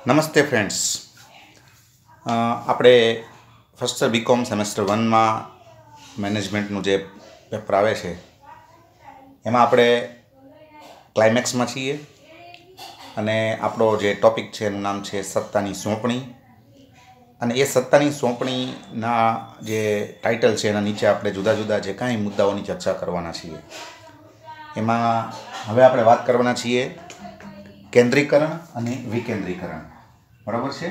નમસ્તે ફ્રેન્ડ્સ. આપણે first BCom semester 1માં મેનેજમેન્ટનું જે પેપર આવે છે એમાં આપણે ક્લાઇમેક્સમાં છીએ અને આપણો જે ટૉપિક છે એનું નામ છે સત્તાની સોંપણી. અને એ સત્તાની સોંપણીના જે ટાઇટલ છે એના નીચે આપણે જુદા જુદા જે કાંઈ મુદ્દાઓની ચર્ચા કરવાના છીએ એમાં હવે આપણે વાત કરવાના છીએ કેન્દ્રીકરણ અને વિકેન્દ્રીકરણ. બરાબર છે.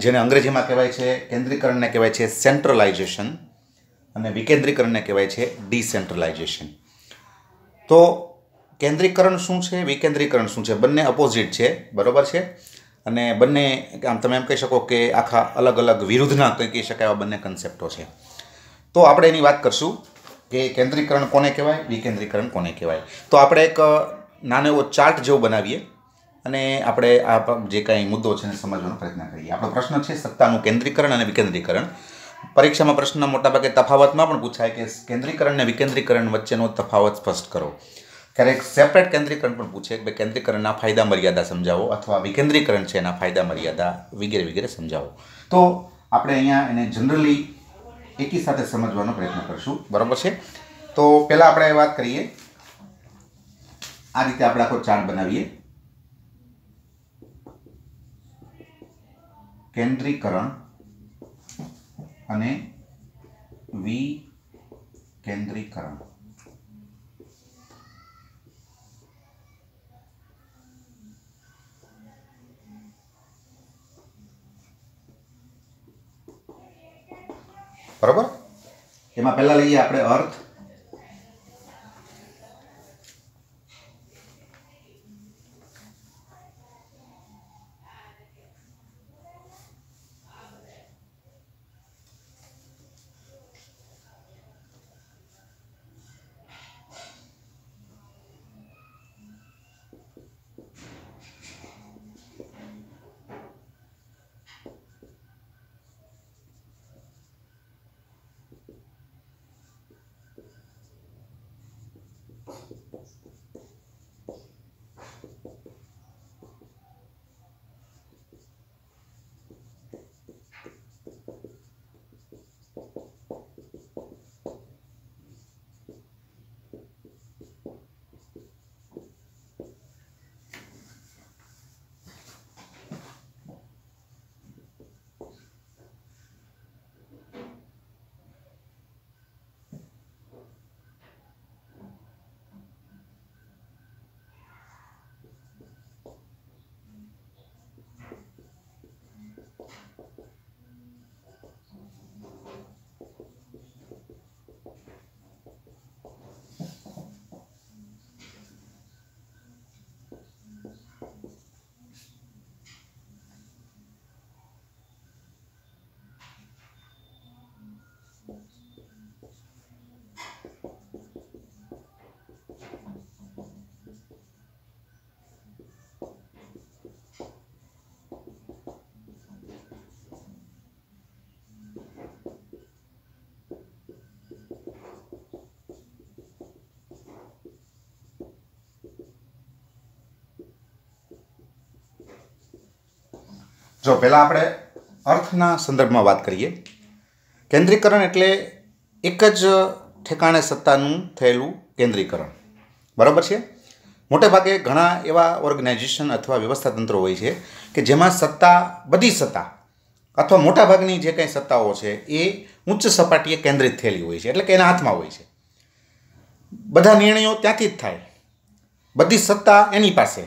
જેને અંગ્રેજીમાં કહેવાય છે કેન્દ્રીકરણને કહેવાય છે સેન્ટ્રલાઇઝેશન અને વિકેન્દ્રીકરણને કહેવાય છે ડિસેન્ટ્રલાઇઝેશન. તો કેન્દ્રીકરણ શું છે, વિકેન્દ્રીકરણ શું છે? બંને અપોઝિટ છે. બરાબર છે. અને બંને આમ તમે એમ કહી શકો કે આખા અલગ અલગ વિરુદ્ધના કહી શકાય એવા બંને કન્સેપ્ટો છે. તો આપણે એની વાત કરશું કે કેન્દ્રીકરણ કોને કહેવાય, વિકેન્દ્રીકરણ કોને કહેવાય. તો આપણે એક નાનો એવો ચાર્ટ જેવો બનાવીએ અને આપણે આ જે કાંઈ મુદ્દો છે એને સમજવાનો પ્રયત્ન કરીએ. આપણો પ્રશ્ન છે સત્તાનું કેન્દ્રીકરણ અને વિકેન્દ્રીકરણ. પરીક્ષામાં પ્રશ્નના મોટાભાગે તફાવતમાં પણ પૂછાય કે કેન્દ્રીકરણ અને વિકેન્દ્રીકરણ વચ્ચેનો તફાવત સ્પષ્ટ કરો. ક્યારેક સેપરેટ કેન્દ્રીકરણ પણ પૂછે કે કેન્દ્રીકરણના ફાયદા મર્યાદા સમજાવો અથવા વિકેન્દ્રીકરણ છે એના ફાયદા મર્યાદા વગેરે વગેરે સમજાવો. તો આપણે અહીંયા એને જનરલી એકી સાથે સમજવાનો પ્રયત્ન કરીશું. બરાબર છે. તો પહેલાં આપણે વાત કરીએ, આ રીતે આપણે આખો ચાર્ટ બનાવીએ. કેન્દ્રીકરણ અને વિકેન્દ્રીકરણ. બરાબર. એમાં પહેલા લઈએ આપણે અર્થ. જો પહેલાં આપણે અર્થના સંદર્ભમાં વાત કરીએ. કેન્દ્રીકરણ એટલે એક જ ઠેકાણે સત્તાનું થયેલું કેન્દ્રીકરણ. બરાબર છે. મોટે ભાગે ઘણા એવા ઓર્ગેનાઇઝેશન અથવા વ્યવસ્થાતંત્રો હોય છે કે જેમાં બધી સત્તા અથવા મોટાભાગની જે કંઈ સત્તાઓ છે એ ઉચ્ચ સપાટીએ કેન્દ્રિત થયેલી હોય છે. એટલે કે એના હાથમાં હોય છે. બધા નિર્ણયો ત્યાંથી જ થાય. બધી સત્તા એની પાસે.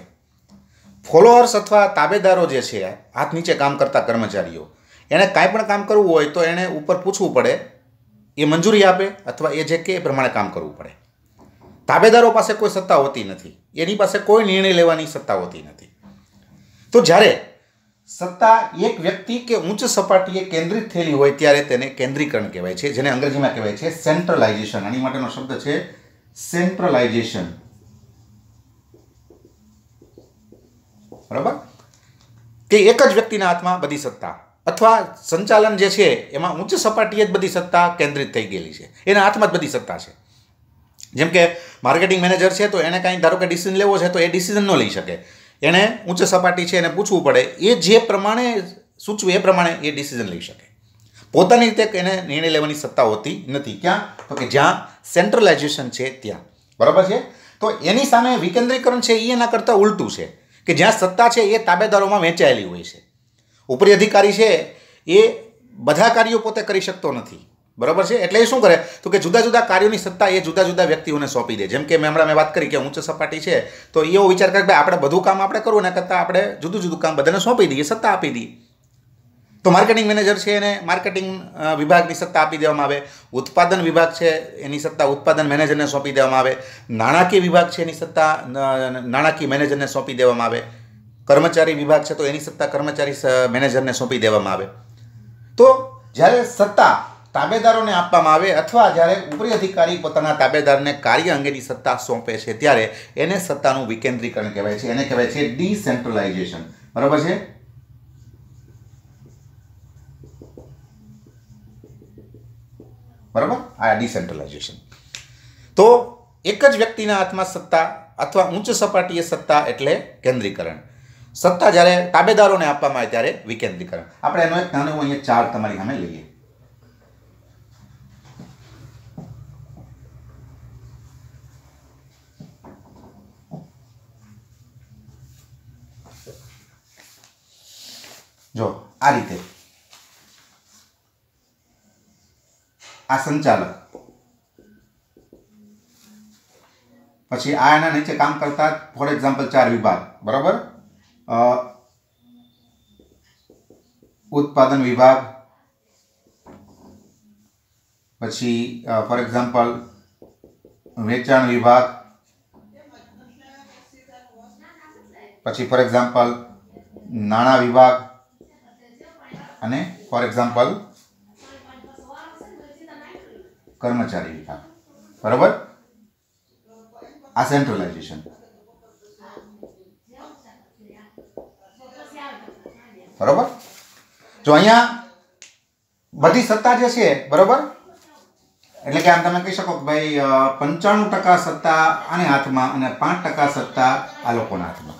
ફોલોઅર્સ અથવા તાબેદારો જે છે, હાથ નીચે કામ કરતા કર્મચારીઓ, એણે કાંઈ પણ કામ કરવું હોય તો એણે ઉપર પૂછવું પડે, એ મંજૂરી આપે અથવા એ જે કે એ પ્રમાણે કામ કરવું પડે. તાબેદારો પાસે કોઈ સત્તા હોતી નથી. એની પાસે કોઈ નિર્ણય લેવાની સત્તા હોતી નથી. તો જ્યારે સત્તા એક વ્યક્તિ કે ઉચ્ચ સપાટીએ કેન્દ્રિત થયેલી હોય ત્યારે તેને કેન્દ્રીકરણ કહેવાય છે, જેને અંગ્રેજીમાં કહેવાય છે સેન્ટ્રલાઇઝેશન. આની માટેનો શબ્દ છે સેન્ટ્રલાઇઝેશન. બરાબર. કે એક જ વ્યક્તિના હાથમાં બધી સત્તા અથવા સંચાલન જે છે એમાં ઉચ્ચ સપાટીએ જ બધી સત્તા કેન્દ્રિત થઈ ગયેલી છે. એના હાથમાં જ બધી સત્તા છે. જેમ કે માર્કેટિંગ મેનેજર છે તો એને કાંઈ ધારો કે ડિસિઝન લેવો છે તો એ ડિસિઝન ન લઈ શકે. એણે ઉચ્ચ સપાટી છે એને પૂછવું પડે, એ જે પ્રમાણે સૂચવે એ પ્રમાણે એ ડિસિઝન લઈ શકે. પોતાની રીતે એને નિર્ણય લેવાની સત્તા હોતી નથી. ક્યાં? તો કે જ્યાં સેન્ટ્રલાઇઝેશન છે ત્યાં. બરાબર છે? તો એની સામે વિકેન્દ્રીકરણ છે એ એના કરતાં ઉલટું છે કે જ્યાં સત્તા છે એ તાબેદારોમાં વહેંચાયેલી હોય છે. ઉપરી અધિકારી છે એ બધા કાર્યો પોતે કરી શકતો નથી. બરાબર છે? એટલે એ શું કરે તો કે જુદા જુદા કાર્યોની સત્તા એ જુદા જુદા વ્યક્તિઓને સોંપી દે. જેમ કે મેં વાત કરી કે ઉચ્ચ સપાટી છે તો એવો વિચાર કરે કે ભાઈ આપણે બધું કામ આપણે કરવું, એના કરતાં આપણે જુદું જુદું કામ બધાને સોંપી દઈએ, સત્તા આપી દઈએ. તો માર્કેટિંગ મેનેજર છે એને માર્કેટિંગ વિભાગની સત્તા આપી દેવામાં આવે. ઉત્પાદન વિભાગ છે એની સત્તા ઉત્પાદન મેનેજરને સોંપી દેવામાં આવે. નાણાકીય વિભાગ છે એની સત્તા નાણાકીય મેનેજરને સોંપી દેવામાં આવે. કર્મચારી વિભાગ છે તો એની સત્તા કર્મચારી મેનેજરને સોંપી દેવામાં આવે. તો જ્યારે સત્તા તાબેદારોને આપવામાં આવે અથવા જ્યારે ઉપરી અધિકારી પોતાના તાબેદારને કાર્ય અંગેની સત્તા સોંપે છે ત્યારે એને સત્તાનું વિકેન્દ્રીકરણ કહેવાય છે. એને કહેવાય છે ડિસેન્ટ્રલાઇઝેશન. બરાબર છે? બરાબર? આ ડિસેન્ટ્રલાઇઝેશન. તો એક જ વ્યક્તિના હાથમાં સત્તા અથવા ઉચ્ચ સપાટીએ સત્તા એટલે કેન્દ્રીકરણ. સત્તા જ્યારે તાબેદારોને આપવામાં આવે ત્યારે વિકેન્દ્રીકરણ. આપણે એનો એક નાનો અહીંયા ચાર્ટ તમારી સામે લઈએ. જો આ રીતે આ સંચાલક, પછી આ એના નીચે કામ કરતા ફોર એક્ઝામ્પલ 4 વિભાગ. બરાબર? ઉત્પાદન વિભાગ, પછી ફોર એક્ઝામ્પલ વેચાણ વિભાગ, પછી ફોર એક્ઝામ્પલ નાણાં વિભાગ અને ફોર એક્ઝામ્પલ કર્મચારી વિભાગ. બરાબર? આ સેન્ટ્રલાઇઝેશન. બરાબર? જો અહીંયા બધી સત્તા જે છે, બરાબર, એટલે કે આમ તમે કહી શકો કે ભાઈ 95% સત્તા આને હાથમાં અને 5% સત્તા આ લોકોના હાથમાં.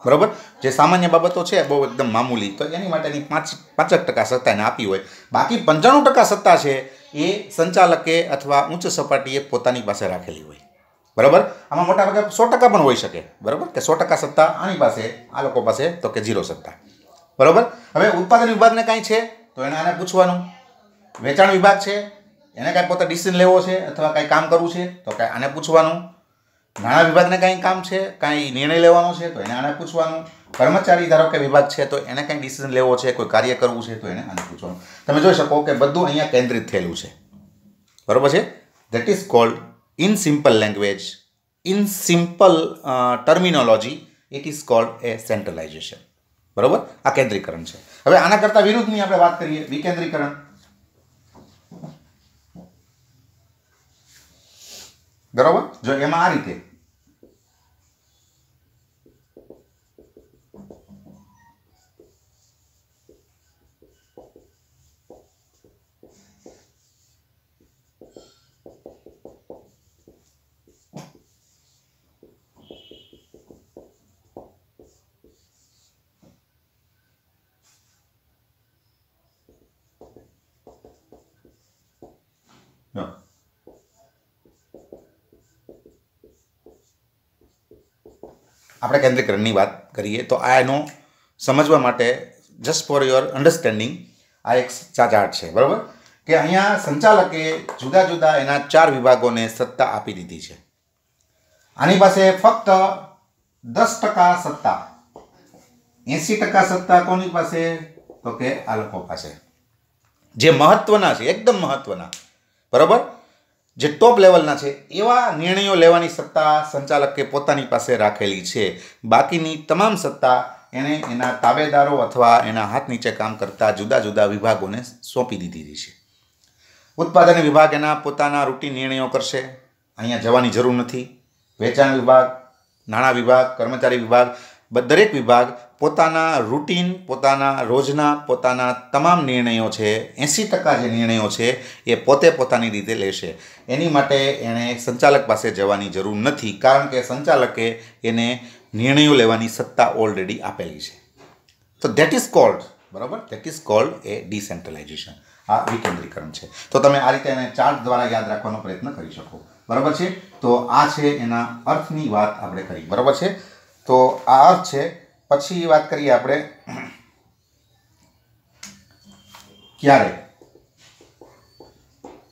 બરાબર? જે સામાન્ય બાબતો છે બહુ એકદમ મામૂલી, તો એની માટેની 5% સત્તા એને આપી હોય. બાકી 95% સત્તા છે એ સંચાલકે અથવા ઉચ્ચ સપાટીએ પોતાની પાસે રાખેલી હોય. બરાબર? આમાં મોટા ભાગે 100% પણ હોઈ શકે. બરાબર? કે 100% સત્તા આની પાસે, આ લોકો પાસે, તો કે 0 સત્તા. બરાબર? હવે ઉત્પાદન વિભાગને કાંઈ છે તો એને આને પૂછવાનું. વેચાણ વિભાગ છે એને કાંઈ પોતે ડિસિઝન લેવો છે અથવા કાંઈ કામ કરવું છે તો કાંઈ આને પૂછવાનું. નાણાં વિભાગને કાંઈ કામ છે, કાંઈ નિર્ણય લેવાનો છે તો એને આને પૂછવાનું. કર્મચારી ધારો કે વિભાગ છે તો એને કાંઈ ડિસિઝન લેવો છે, કોઈ કાર્ય કરવું છે તો એને આને પૂછવાનું. તમે જોઈ શકો કે બધું અહીંયા કેન્દ્રિત થયેલું છે. બરાબર છે? That is called in simple language, in simple terminology, it is called a centralization. બરાબર? આ કેન્દ્રીકરણ છે. હવે આના કરતાં વિરુદ્ધની આપણે વાત કરીએ, વિકેન્દ્રીકરણ. બરાબર? જો એમાં આ રીતે આપણે કેન્દ્રીકરણની વાત કરીએ તો આ એનો સમજવા માટે જસ્ટ ફોર યોર અન્ડરસ્ટેન્ડિંગ આ એક ચાર્ટ છે. બરાબર? કે અહીંયા સંચાલકે જુદા જુદા એના 4 વિભાગોને સત્તા આપી દીધી છે. આની પાસે ફક્ત 10% સત્તા, 80% સત્તા કોની પાસે તો કે આ લોકો પાસે, જે મહત્વના છે, એકદમ મહત્વના. બરાબર? જે ટોપ લેવલના છે એવા નિર્ણયો લેવાની સત્તા સંચાલકે પોતાની પાસે રાખેલી છે. બાકીની તમામ સત્તા એણે એના તાબેદારો અથવા એના હાથ નીચે કામ કરતા જુદા જુદા વિભાગોને સોંપી દીધી છે. ઉત્પાદન વિભાગ એના પોતાના રૂટીન નિર્ણયો કરશે, અહીંયા જવાની જરૂર નથી. વેચાણ વિભાગ, નાણાં વિભાગ, કર્મચારી વિભાગ, દરેક વિભાગ પોતાના રૂટીન, પોતાના રોજના, પોતાના તમામ નિર્ણયો છે, 80% જે નિર્ણયો છે એ પોતે પોતાની રીતે લેશે. એની માટે એણે સંચાલક પાસે જવાની જરૂર નથી, કારણ કે સંચાલકે એને નિર્ણયો લેવાની સત્તા ઓલરેડી આપેલી છે. તો ધેટ ઇઝ કોલ્ડ, બરાબર, that is called A decentralisation. આ વિકેન્દ્રીકરણ છે. તો તમે આ રીતે એને ચાર્ટ દ્વારા યાદ રાખવાનો પ્રયત્ન કરી શકો, બરાબર છે. તો આ છે એના અર્થની વાત આપણે કરી, બરાબર છે. તો આ અર્થ છે. પછી વાત કરીએ આપણે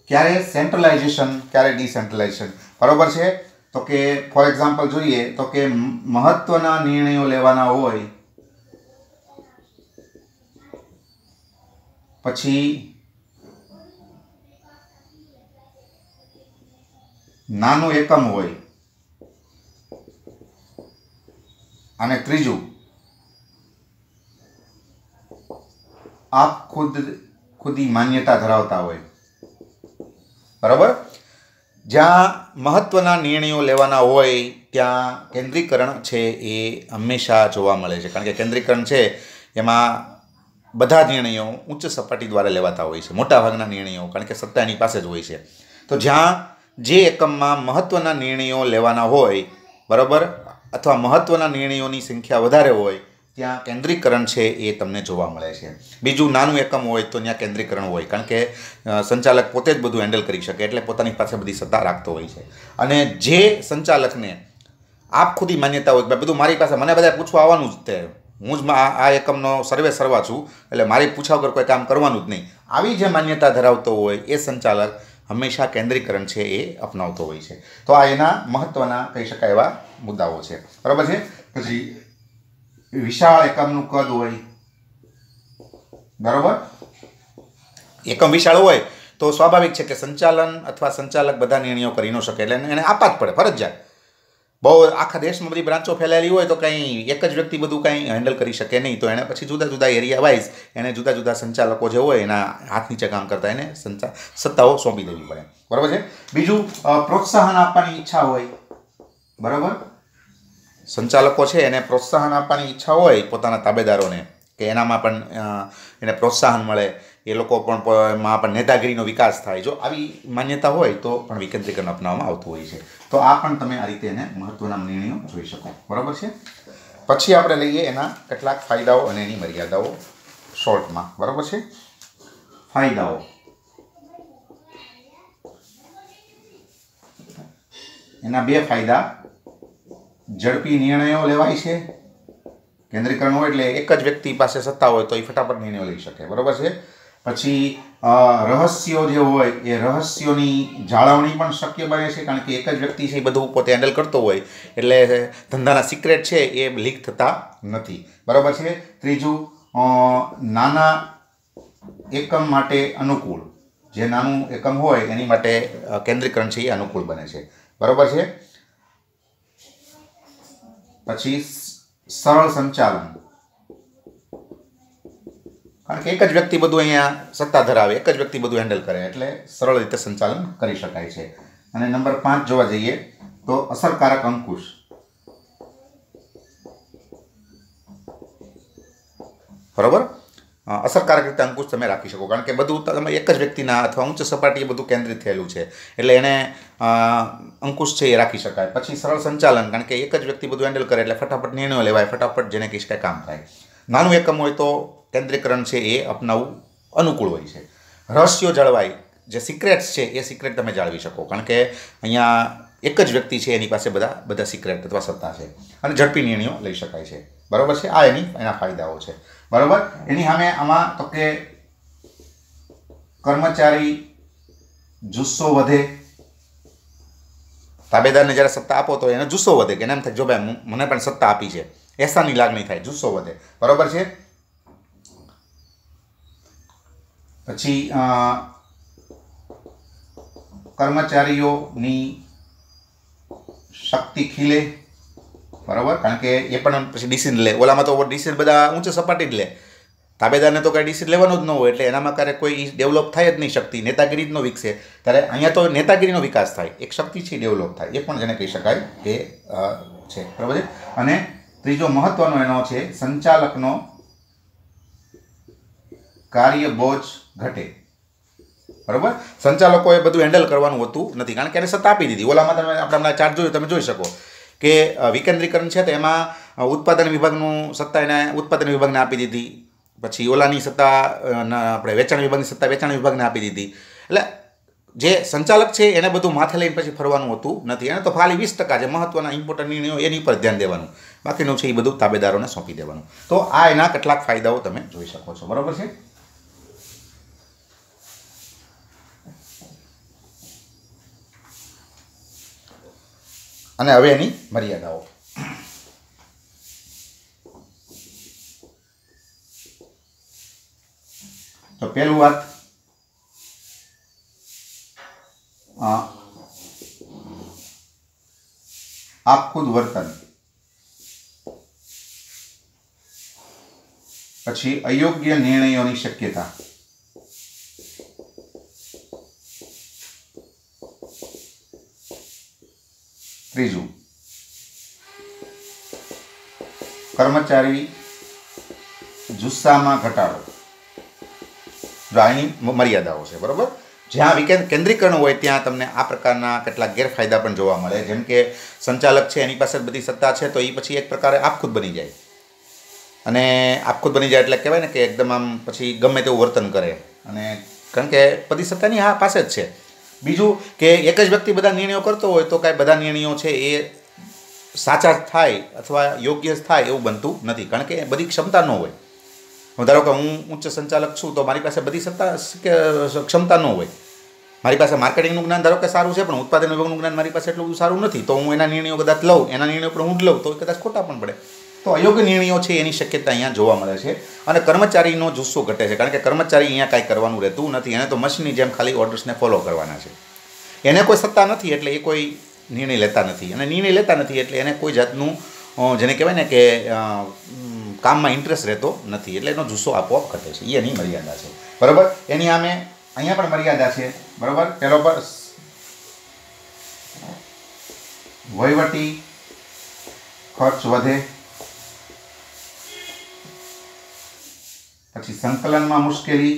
ક્યારે સેન્ટ્રલાઇઝેશન, ક્યારે ડિસેન્ટ્રલાઇઝેશન, બરાબર છે. તો કે ફોર એક્ઝામ્પલ જોઈએ તો કે મહત્વના નિર્ણયો લેવાના હોય પછી નાનું એકમ હોય અને ત્રીજું આપ ખુદી માન્યતા ધરાવતા હોય, બરાબર. જ્યાં મહત્વના નિર્ણયો લેવાના હોય ત્યાં કેન્દ્રીકરણ છે એ હંમેશા જોવા મળે છે, કારણ કે કેન્દ્રીકરણ છે એમાં બધા નિર્ણયો ઉચ્ચ સપાટી દ્વારા લેવાતા હોય છે, મોટાભાગના નિર્ણયો, કારણ કે સત્તા એની પાસે જ હોય છે. તો જ્યાં જે એકમમાં મહત્વના નિર્ણયો લેવાના હોય, બરાબર, અથવા મહત્વના નિર્ણયોની સંખ્યા વધારે હોય ત્યાં કેન્દ્રીકરણ છે એ તમને જોવા મળે છે. બીજું નાનું એકમ હોય તો ત્યાં કેન્દ્રીકરણ હોય, કારણ કે સંચાલક પોતે જ બધું હેન્ડલ કરી શકે એટલે પોતાની પાસે બધી સત્તા રાખતો હોય છે. અને જે સંચાલકને આપ ખુદી માન્યતા હોય કે બધું મારી પાસે, મને બધા પૂછવા આવવાનું જ તે, હું જ આ એકમનો સર્વે સર્વા છું એટલે મારી પૂછા વગર કોઈ કામ કરવાનું જ નહીં, આવી જે માન્યતા ધરાવતો હોય એ સંચાલક હંમેશા કેન્દ્રીકરણ છે એ અપનાવતો હોય છે. તો આ એના મહત્વના કહી શકાય એવા મુદ્દાઓ છે, બરાબર છે. પછી વિશાળ એકમનું કદ હોય, બરાબર. એકમ વિશાળ હોય તો સ્વાભાવિક છે કે સંચાલન અથવા સંચાલક બધા નિર્ણયો કરી ન શકે, એટલે એને આપવા જ પડે ફરજિયાત. બહુ આખા દેશમાં બધી બ્રાન્ચો ફેલાયેલી હોય તો કંઈ એક જ વ્યક્તિ બધું કંઈ હેન્ડલ કરી શકે નહીં, તો એને પછી જુદા જુદા એરિયા વાઇઝ એને જુદા જુદા સંચાલકો જે હોય એના હાથ નીચે કામ કરતા એને સત્તાઓ સોંપી દેવી પડે, બરાબર છે. બીજું પ્રોત્સાહન આપવાની ઈચ્છા હોય, બરાબર. સંચાલકો છે એને પ્રોત્સાહન આપવાની ઈચ્છા હોય પોતાના તાબેદારોને કે એનામાં પણ એને પ્રોત્સાહન મળે, એ લોકો પણ નેતાગીરીનો વિકાસ થાય. જો આવી માન્યતા હોય તો પણ વિકેન્દ્રીકરણ અપનાવવામાં આવતું હોય છે. તો આ પણ તમે આ રીતે એને મહત્વના નિર્ણયો જોઈ શકો, બરાબર છે. પછી આપણે લઈએ એના કેટલાક ફાયદાઓ અને એની મર્યાદાઓ શોર્ટમાં, બરાબર છે. ફાયદાઓ, એના બે ફાયદા: ઝડપી નિર્ણયો લેવાય છે. કેન્દ્રીકરણ હોય એટલે એક જ વ્યક્તિ પાસે સત્તા હોય તો એ ફટાફટ નિર્ણયો લઈ શકે, બરાબર છે. પછી રહસ્યો જે હોય એ રહસ્યોની જાળવણી પણ શક્ય બને છે, કારણ કે એક જ વ્યક્તિ છે એ બધું પોતે હેન્ડલ કરતો હોય એટલે ધંધાના સિક્રેટ છે એ લીક થતા નથી, બરાબર છે. ત્રીજું, નાના એકમ માટે અનુકૂળ, જે નાનું એકમ હોય એની માટે કેન્દ્રીકરણ છે એ અનુકૂળ બને છે, બરાબર છે. પછી સરળ સંચાલન, કારણ કે એક જ વ્યક્તિ બધું અહીંયા સત્તા ધરાવે, એક જ વ્યક્તિ બધું હેન્ડલ કરે એટલે સરળ રીતે સંચાલન કરી શકાય છે. અને નંબર 5 જોવા જઈએ તો અસરકારક અંકુશ, બરાબર. અસરકારક રીતે અંકુશ તમે રાખી શકો, કારણ કે બધું તમે એક જ વ્યક્તિના અથવા ઉચ્ચ સપાટીએ બધું કેન્દ્રિત થયેલું છે એટલે એને અંકુશ છે એ રાખી શકાય. પછી સરળ સંચાલન, કારણ કે એક જ વ્યક્તિ બધું હેન્ડલ કરે એટલે ફટાફટ નિર્ણયો લેવાય, ફટાફટ જેને કહી શકાય કામ થાય. નાનું એકમ હોય તો કેન્દ્રીકરણ છે એ અપનાવવું અનુકૂળ હોય છે. રહસ્યો જળવાય, જે સિક્રેટ્સ છે એ સિક્રેટ તમે જાળવી શકો, કારણ કે અહીંયા એક જ વ્યક્તિ છે એની પાસે બધા સિક્રેટ અથવા સત્તા છે. અને ઝડપી નિર્ણયો લઈ શકાય છે, બરાબર છે. આ એના ફાયદાઓ છે, બરાબર. એની સામે આમાં તો કે કર્મચારી જુસ્સો વધે, તાબેદારને જ્યારે સત્તા આપો તો એને જુસ્સો વધે કે એમ થાય જો ભાઈ મને પણ સત્તા આપી છે, એસાની લાગણી થાય, જુસ્સો વધે, બરાબર છે. પછી કર્મચારીઓની શક્તિ ખીલે, બરાબર, કારણ કે એ પણ પછી ડિસિઝન લે. ઓલામાં તો ડિસિઝન બધા ઊંચે સપાટી જ લે, તાબેદારને તો કંઈ ડિસિઝન લેવાનું જ ન હોય એટલે એનામાં ક્યારેક કોઈ ડેવલપ થાય જ નહીં, શક્તિ નેતાગીરી જ ન વિકસે. ત્યારે અહીંયા તો નેતાગીરીનો વિકાસ થાય, એક શક્તિ છે ડેવલપ થાય, એ પણ જેને કહી શકાય એ છે, બરાબર છે. અને ત્રીજો મહત્વનો એનો છે સંચાલકનો કાર્ય બોજ ઘટે, બરાબર. સંચાલકોએ બધું હેન્ડલ કરવાનું હોતું નથી, કારણ કે એને સત્તા આપી દીધી. ઓલામાં તમે આપણે ચાર્ટ જોયું તમે જોઈ શકો કે વિકેન્દ્રીકરણ છે તો એમાં ઉત્પાદન વિભાગનું સત્તા એને ઉત્પાદન વિભાગને આપી દીધી, પછી ઓલાની સત્તા આપણે વેચાણ વિભાગની સત્તા વેચાણ વિભાગને આપી દીધી. એટલે જે સંચાલક છે એને બધું માથે લઈને પછી ફરવાનું હોતું નથી. એને તો ખાલી 20% જે મહત્વના ઇમ્પોર્ટન્ટ નિર્ણયો એની પર ધ્યાન દેવાનું, બાકીનું છે એ બધું તાબેદારોને સોંપી દેવાનું. તો આ એના કેટલાક ફાયદાઓ તમે જોઈ શકો છો. બરાબર છે. અને હવે એની મર્યાદાઓ. તો પહેલું વાત, આપખુદ વર્તન, પછી અયોગ્ય નિર્ણયોની શક્યતા, ત્રીજું કર્મચારી જુસ્સામાં ઘટાડો. જો આની મર્યાદાઓ છે. બરાબર. જ્યાં કેન્દ્રીકરણ હોય ત્યાં તમને આ પ્રકારના કેટલાક ગેરફાયદા પણ જોવા મળે. જેમ કે સંચાલક છે એની પાસે બધી સત્તા છે તો એ પછી એક પ્રકારે આપખુદ બની જાય, અને આપખુદ બની જાય એટલે કહેવાય ને કે એકદમ આમ પછી ગમે તેવું વર્તન કરે, અને કારણ કે બધી સત્તાની આ પાસે જ છે. બીજું કે એક જ વ્યક્તિ બધા નિર્ણયો કરતો હોય તો કાંઈ બધા નિર્ણયો છે એ સાચા થાય અથવા યોગ્ય થાય એવું બનતું નથી, કારણ કે બધી ક્ષમતા ન હોય. ધારો કે હું ઉચ્ચ સંચાલક છું તો મારી પાસે બધી સત્તા કે ક્ષમતા ન હોય. મારી પાસે માર્કેટિંગનું જ્ઞાન ધારો કે સારું છે પણ ઉત્પાદન વિભાગનું જ્ઞાન મારી પાસે એટલું સારું નથી, તો હું એના નિર્ણયો કદાચ લઉં, એના નિર્ણયો પણ હું જ લઉં તો કદાચ ખોટા પણ પડે. તો અયોગ્ય નિર્ણયો છે એની શક્યતા અહીંયા જોવા મળે છે. અને કર્મચારીનો જુસ્સો ઘટે છે, કારણ કે કર્મચારી અહીંયા કાંઈ કરવાનું રહેતું નથી. એને તો મશીનની જેમ ખાલી ઓર્ડર્સને ફોલો કરવાના છે. એને કોઈ સત્તા નથી એટલે એ કોઈ નિર્ણય લેતા નથી, અને નિર્ણય લેતા નથી એટલે એને કોઈ જાતનું જેને કહેવાય ને કે કામમાં ઇન્ટરેસ્ટ રહેતો નથી, એટલે એનો જુસ્સો આપોઆપ ઘટે છે. એ એની મર્યાદા છે. બરાબર. એની સામે અહીંયા પણ મર્યાદા છે. બરાબર. પેલો પર વહીવટી ખર્ચ વધે, પછી સંકલનમાં મુશ્કેલી,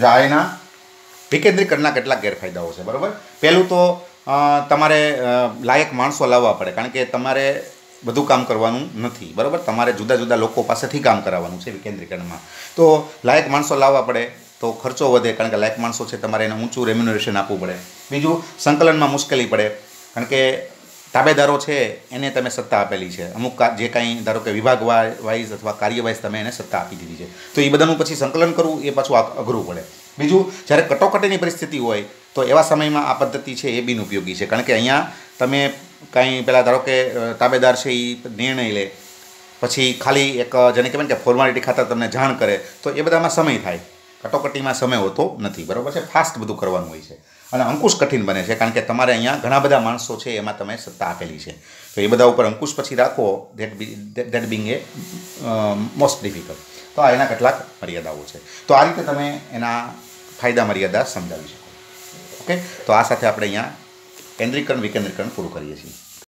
આ એના વિકેન્દ્રીકરણના કેટલાક ગેરફાયદાઓ છે. બરાબર. પહેલું તો તમારે લાયક માણસો લાવવા પડે, કારણ કે તમારે બધું કામ કરવાનું નથી. બરાબર. તમારે જુદા જુદા લોકો પાસેથી કામ કરાવવાનું છે વિકેન્દ્રીકરણમાં. તો લાયક માણસો લાવવા પડે તો ખર્ચો વધે, કારણ કે લાયક માણસો છે તમારે એને ઊંચું રેમ્યુનરેશન આપવું પડે. બીજું સંકલનમાં મુશ્કેલી પડે, કારણ કે તાબેદારો છે એને તમે સત્તા આપેલી છે, અમુક જે કાંઈ ધારો કે વિભાગ વાઇઝ અથવા કાર્ય વાઇઝ તમે એને સત્તા આપી દીધી છે, તો એ બધાનું પછી સંકલન કરવું એ પાછું અઘરું પડે. બીજું, જ્યારે કટોકટીની પરિસ્થિતિ હોય તો એવા સમયમાં આ પદ્ધતિ છે એ બિનઉપયોગી છે, કારણ કે અહીંયા તમે કાંઈ પહેલાં ધારો કે તાબેદાર છે એ નિર્ણય લે, પછી ખાલી એક જેને કહેવાય કે ફોર્માલિટી ખાતર તમને જાણ કરે, તો એ બધામાં સમય થાય. કટોકટીમાં સમય હોતો નથી. બરાબર છે. ફાસ્ટ બધું કરવાનું હોય છે, અને અંકુશ કઠિન બને છે, કારણ કે તમારે અહીંયા ઘણા બધા માણસો છે એમાં તમે સત્તા આપેલી છે, તો એ બધા ઉપર અંકુશ પછી રાખો that Bing A most difficult. તો આ એના કેટલાક મર્યાદાઓ છે. તો આ રીતે તમે એના ફાયદા મર્યાદા સમજાવી શકો. ઓકે. તો આ સાથે આપણે અહીંયા કેન્દ્રીકરણ વિકેન્દ્રીકરણ પૂરું કરીએ છીએ.